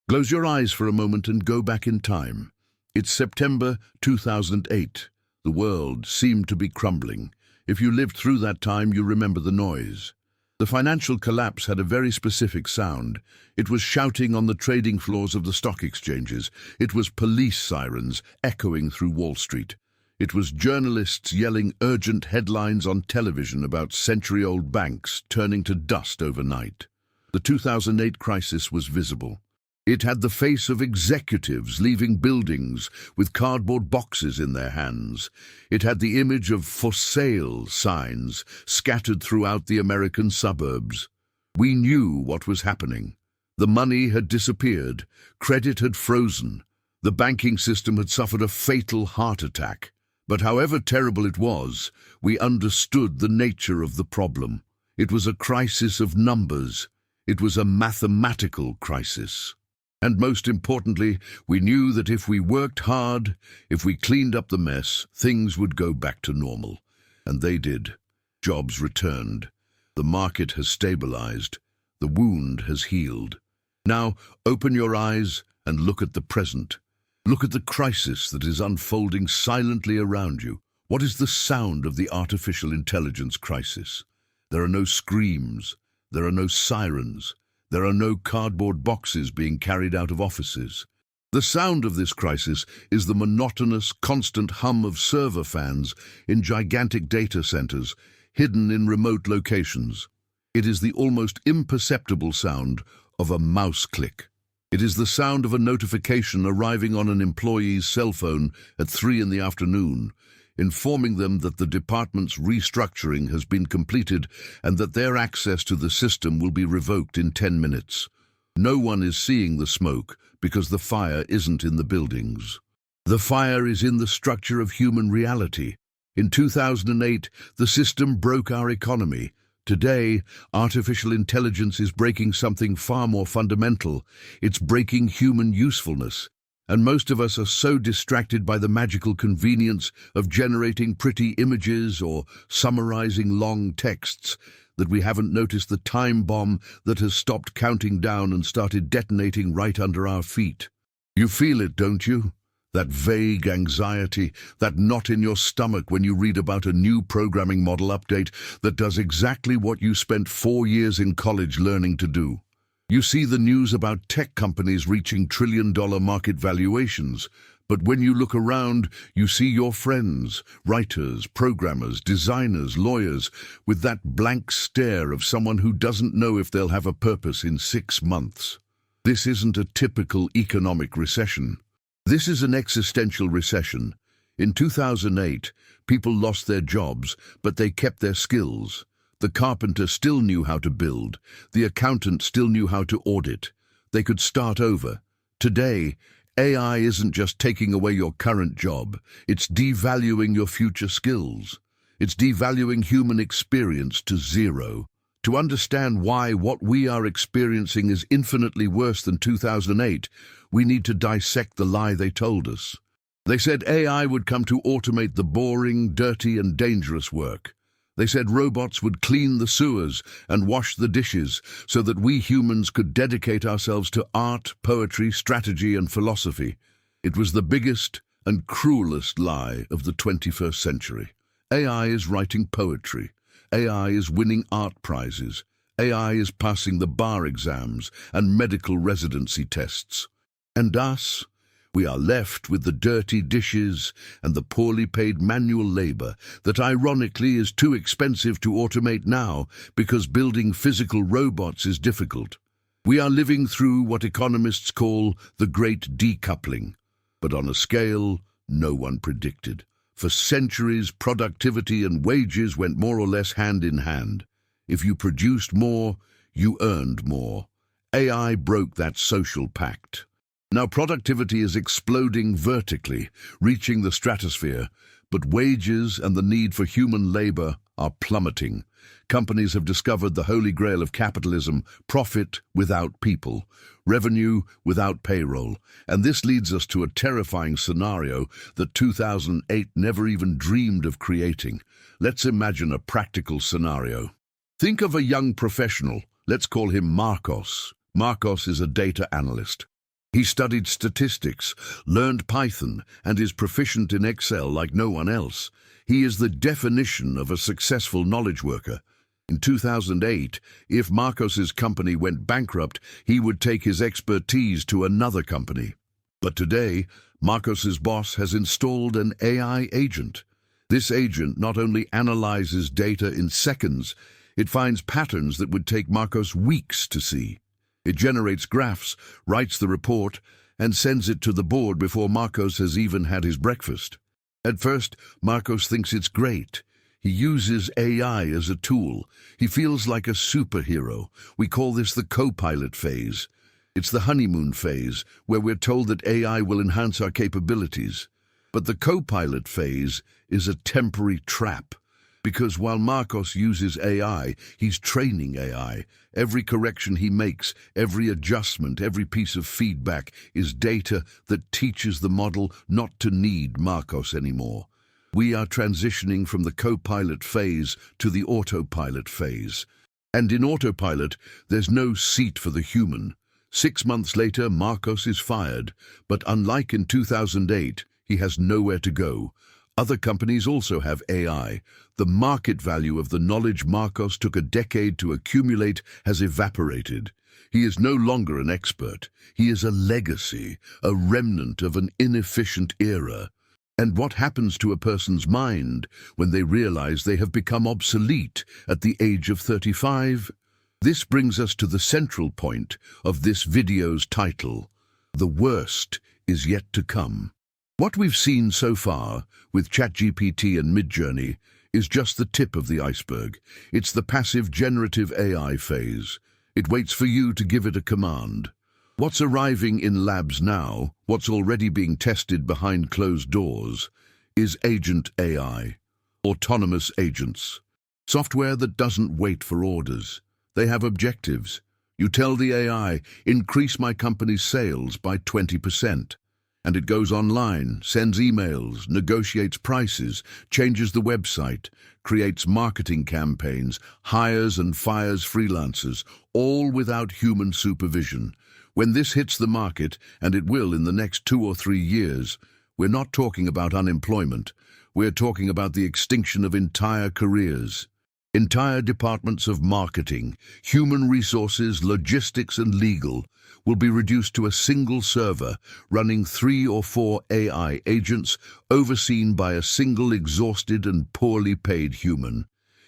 Close your eyes for a moment and go back in time. It's September 2008. The world seemed to be crumbling. If you lived through that time, you remember the noise. The financial collapse had a very specific sound. It was shouting on the trading floors of the stock exchanges. It was police sirens echoing through Wall Street. It was journalists yelling urgent headlines on television about century-old banks turning to dust overnight. The 2008 crisis was visible. It had the face of executives leaving buildings with cardboard boxes in their hands. It had the image of "for sale" signs scattered throughout the American suburbs. We knew what was happening. The money had disappeared. Credit had frozen. The banking system had suffered a fatal heart attack. But however terrible it was, we understood the nature of the problem. It was a crisis of numbers. It was a mathematical crisis. And most importantly, we knew that if we worked hard, if we cleaned up the mess, things would go back to normal. And they did. Jobs returned. The market has stabilized. The wound has healed. Now, open your eyes and look at the present. Look at the crisis that is unfolding silently around you. What is the sound of the artificial intelligence crisis? There are no screams. There are no sirens. There are no cardboard boxes being carried out of offices. The sound of this crisis is the monotonous, constant hum of server fans in gigantic data centers, hidden in remote locations. It is the almost imperceptible sound of a mouse click. It is the sound of a notification arriving on an employee's cell phone at 3 in the afternoon, informing them that the department's restructuring has been completed and that their access to the system will be revoked in 10 minutes. No one is seeing the smoke because the fire isn't in the buildings. The fire is in the structure of human reality. In 2008, the system broke our economy. Today, artificial intelligence is breaking something far more fundamental. It's breaking human usefulness. And most of us are so distracted by the magical convenience of generating pretty images or summarizing long texts that we haven't noticed the time bomb that has stopped counting down and started detonating right under our feet. You feel it, don't you? That vague anxiety, that knot in your stomach when you read about a new programming model update that does exactly what you spent 4 years in college learning to do. You see the news about tech companies reaching trillion-dollar market valuations, but when you look around, you see your friends, writers, programmers, designers, lawyers, with that blank stare of someone who doesn't know if they'll have a purpose in 6 months. This isn't a typical economic recession. This is an existential recession. In 2008, people lost their jobs, but they kept their skills. The carpenter still knew how to build. The accountant still knew how to audit. They could start over. Today, AI isn't just taking away your current job. It's devaluing your future skills. It's devaluing human experience to zero. To understand why what we are experiencing is infinitely worse than 2008, we need to dissect the lie they told us. They said AI would come to automate the boring, dirty, and dangerous work. They said robots would clean the sewers and wash the dishes so that we humans could dedicate ourselves to art, poetry, strategy, and philosophy. It was the biggest and cruelest lie of the 21st century. AI is writing poetry. AI is winning art prizes. AI is passing the bar exams and medical residency tests. And us? We are left with the dirty dishes and the poorly paid manual labor that ironically is too expensive to automate now because building physical robots is difficult. We are living through what economists call the great decoupling, but on a scale no one predicted. For centuries, productivity and wages went more or less hand in hand. If you produced more, you earned more. AI broke that social pact. Now productivity is exploding vertically, reaching the stratosphere, but wages and the need for human labor are plummeting. Companies have discovered the holy grail of capitalism: profit without people, revenue without payroll. And this leads us to a terrifying scenario that 2008 never even dreamed of creating. Let's imagine a practical scenario. Think of a young professional. Let's call him Marcos. Marcos is a data analyst. He studied statistics, learned Python, and is proficient in Excel like no one else. He is the definition of a successful knowledge worker. In 2008, if Marcos's company went bankrupt, he would take his expertise to another company. But today, Marcos's boss has installed an AI agent. This agent not only analyzes data in seconds, it finds patterns that would take Marcos weeks to see. It generates graphs, writes the report, and sends it to the board before Marcos has even had his breakfast. At first, Marcos thinks it's great. He uses AI as a tool. He feels like a superhero. We call this the co-pilot phase. It's the honeymoon phase, where we're told that AI will enhance our capabilities. But the co-pilot phase is a temporary trap. Because while Marcos uses AI, he's training AI. Every correction he makes, every adjustment, every piece of feedback is data that teaches the model not to need Marcos anymore. We are transitioning from the co-pilot phase to the autopilot phase. And in autopilot, there's no seat for the human. 6 months later, Marcos is fired. But unlike in 2008, he has nowhere to go. Other companies also have AI. The market value of the knowledge Marcos took a decade to accumulate has evaporated. He is no longer an expert. He is a legacy, a remnant of an inefficient era. And what happens to a person's mind when they realize they have become obsolete at the age of 35? This brings us to the central point of this video's title: The worst is yet to come. What we've seen so far with ChatGPT and Midjourney is just the tip of the iceberg. It's the passive generative AI phase. It waits for you to give it a command. What's arriving in labs now, what's already being tested behind closed doors, is agent AI, autonomous agents. Software that doesn't wait for orders. They have objectives. You tell the AI, increase my company's sales by 20%. And it goes online, sends emails, negotiates prices, changes the website, creates marketing campaigns, hires and fires freelancers, all without human supervision. When this hits the market, and it will in the next 2 or 3 years, we're not talking about unemployment. We're talking about the extinction of entire careers. Entire departments of marketing, human resources, logistics and legal will be reduced to a single server running 3 or 4 AI agents overseen by a single exhausted and poorly paid human.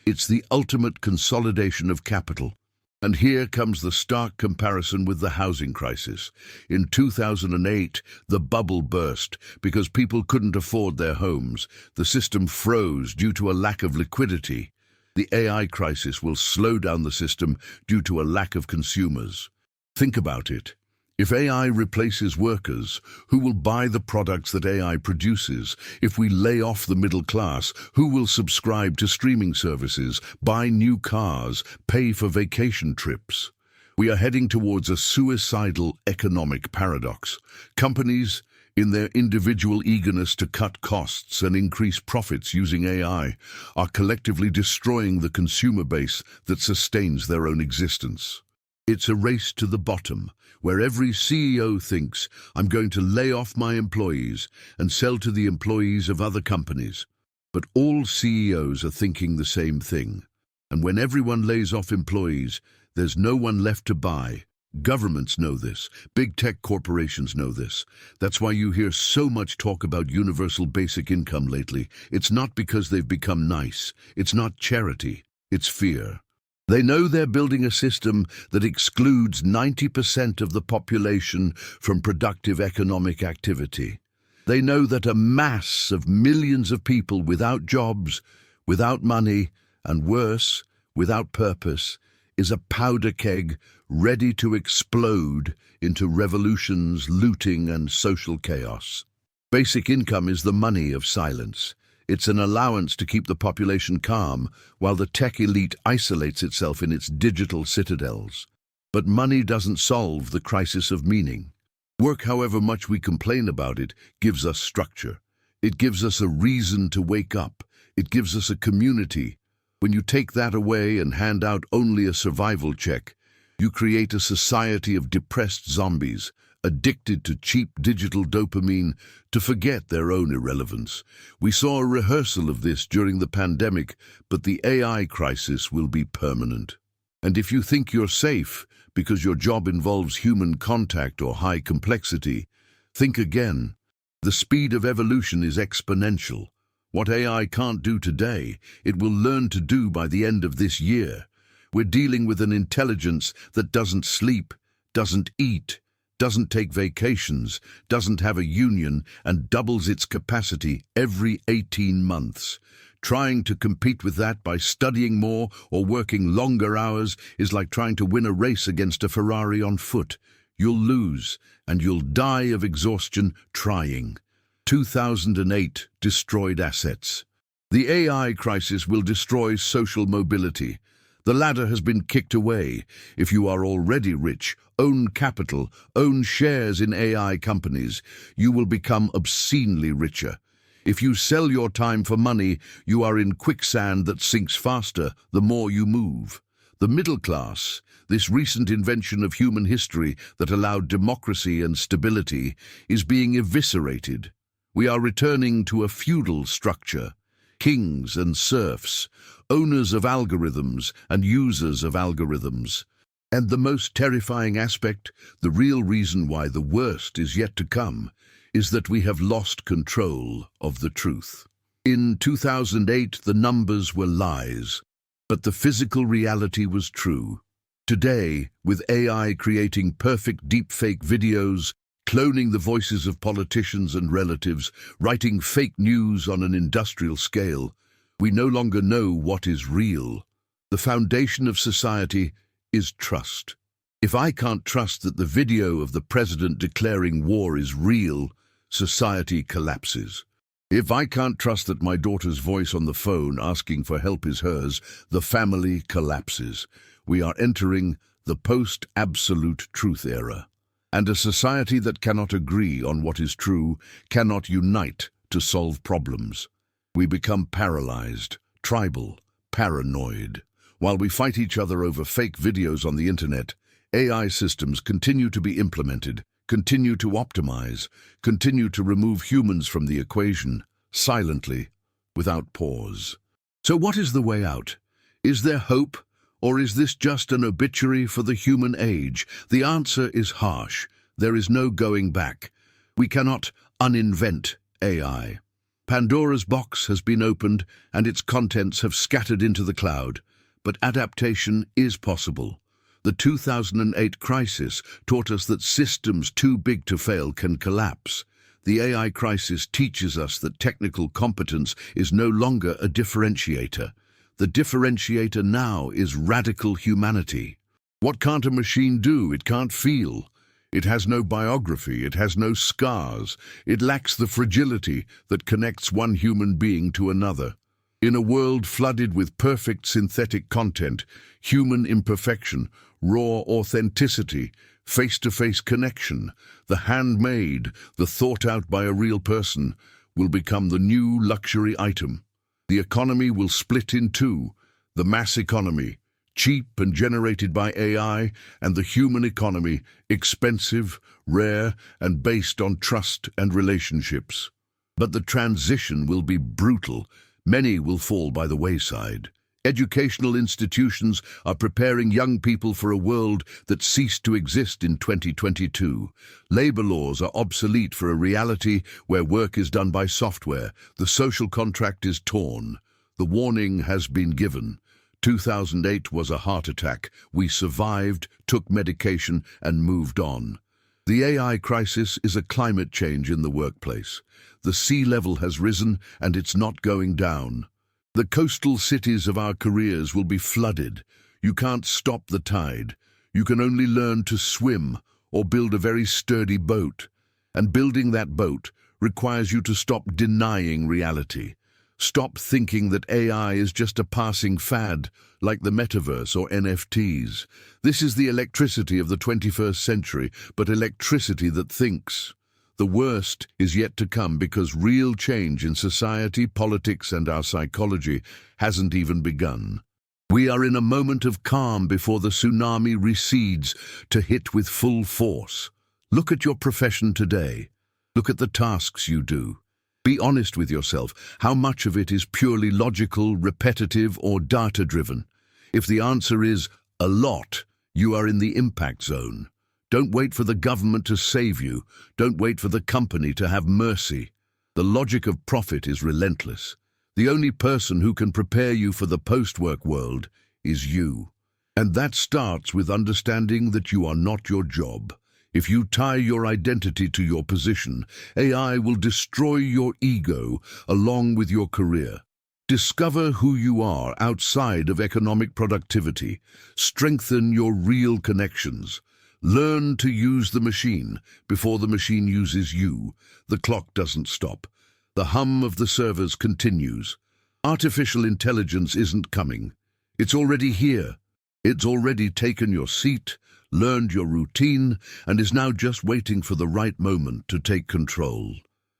It's the ultimate consolidation of capital. And here comes the stark comparison with the housing crisis. In 2008, the bubble burst because people couldn't afford their homes. The system froze due to a lack of liquidity. The AI crisis will slow down the system due to a lack of consumers. Think about it. If AI replaces workers, who will buy the products that AI produces? If we lay off the middle class, who will subscribe to streaming services, buy new cars, pay for vacation trips? We are heading towards a suicidal economic paradox. Companies, in their individual eagerness to cut costs and increase profits using AI, are collectively destroying the consumer base that sustains their own existence. It's a race to the bottom, where every CEO thinks, I'm going to lay off my employees and sell to the employees of other companies. But all CEOs are thinking the same thing. And when everyone lays off employees, there's no one left to buy. Governments know this. Big tech corporations know this. That's why you hear so much talk about universal basic income lately. It's not because they've become nice. It's not charity. It's fear. They know they're building a system that excludes 90% of the population from productive economic activity. They know that a mass of millions of people without jobs, without money, and worse, without purpose, is a powder keg ready to explode into revolutions, looting, and social chaos. Basic income is the money of silence. It's an allowance to keep the population calm while the tech elite isolates itself in its digital citadels. But money doesn't solve the crisis of meaning. Work, however much we complain about it, gives us structure. It gives us a reason to wake up. It gives us a community. When you take that away and hand out only a survival check, you create a society of depressed zombies, addicted to cheap digital dopamine to forget their own irrelevance. We saw a rehearsal of this during the pandemic, but the AI crisis will be permanent. And if you think you're safe because your job involves human contact or high complexity, think again. The speed of evolution is exponential. What AI can't do today, it will learn to do by the end of this year. We're dealing with an intelligence that doesn't sleep, doesn't eat, doesn't take vacations, doesn't have a union, and doubles its capacity every 18 months. Trying to compete with that by studying more or working longer hours is like trying to win a race against a Ferrari on foot. You'll lose, and you'll die of exhaustion trying. 2008 destroyed assets. The AI crisis will destroy social mobility. The ladder has been kicked away. If you are already rich, own capital, own shares in AI companies, you will become obscenely richer. If you sell your time for money, you are in quicksand that sinks faster the more you move. The middle class, this recent invention of human history that allowed democracy and stability, is being eviscerated. We are returning to a feudal structure. Kings and serfs, owners of algorithms and users of algorithms. And the most terrifying aspect, the real reason why the worst is yet to come, is that we have lost control of the truth. In 2008, the numbers were lies, but the physical reality was true. Today, with AI creating perfect deepfake videos, cloning the voices of politicians and relatives, writing fake news on an industrial scale, we no longer know what is real. The foundation of society is trust. If I can't trust that the video of the president declaring war is real, society collapses. If I can't trust that my daughter's voice on the phone asking for help is hers, the family collapses. We are entering the post-absolute truth era. And a society that cannot agree on what is true cannot unite to solve problems. We become paralyzed, tribal, paranoid. While we fight each other over fake videos on the internet, AI systems continue to be implemented, continue to optimize, continue to remove humans from the equation, silently, without pause. So what is the way out? Is there hope? Or is this just an obituary for the human age? The answer is harsh. There is no going back. We cannot uninvent AI. Pandora's box has been opened and its contents have scattered into the cloud. But adaptation is possible. The 2008 crisis taught us that systems too big to fail can collapse. The AI crisis teaches us that technical competence is no longer a differentiator. The differentiator now is radical humanity. What can't a machine do? It can't feel. It has no biography. It has no scars. It lacks the fragility that connects one human being to another. In a world flooded with perfect synthetic content, human imperfection, raw authenticity, face-to-face connection, the handmade, the thought out by a real person, will become the new luxury item. The economy will split in two, the mass economy, cheap and generated by AI, and the human economy, expensive, rare, and based on trust and relationships. But the transition will be brutal. Many will fall by the wayside. Educational institutions are preparing young people for a world that ceased to exist in 2022. Labor laws are obsolete for a reality where work is done by software. The social contract is torn. The warning has been given. 2008 was a heart attack. We survived, took medication, and moved on. The AI crisis is a climate change in the workplace. The sea level has risen, and it's not going down. The coastal cities of our careers will be flooded. You can't stop the tide. You can only learn to swim or build a very sturdy boat. And building that boat requires you to stop denying reality. Stop thinking that AI is just a passing fad, like the metaverse or NFTs. This is the electricity of the 21st century, but electricity that thinks. The worst is yet to come because real change in society, politics, and our psychology hasn't even begun. We are in a moment of calm before the tsunami recedes to hit with full force. Look at your profession today. Look at the tasks you do. Be honest with yourself. How much of it is purely logical, repetitive, or data-driven? If the answer is a lot, you are in the impact zone. Don't wait for the government to save you. Don't wait for the company to have mercy. The logic of profit is relentless. The only person who can prepare you for the post-work world is you. And that starts with understanding that you are not your job. If you tie your identity to your position, AI will destroy your ego along with your career. Discover who you are outside of economic productivity. Strengthen your real connections. Learn to use the machine before the machine uses you. The clock doesn't stop. The hum of the servers continues. Artificial intelligence isn't coming. It's already here. It's already taken your seat, learned your routine, and is now just waiting for the right moment to take control.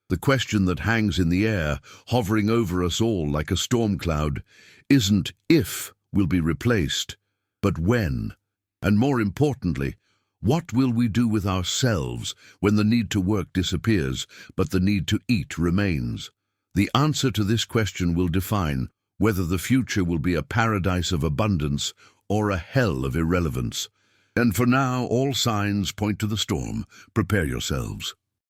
The question that hangs in the air, hovering over us all like a storm cloud, isn't if we'll be replaced, but when. And more importantly, what will we do with ourselves when the need to work disappears, but the need to eat remains? The answer to this question will define whether the future will be a paradise of abundance or a hell of irrelevance. And for now, all signs point to the storm. Prepare yourselves.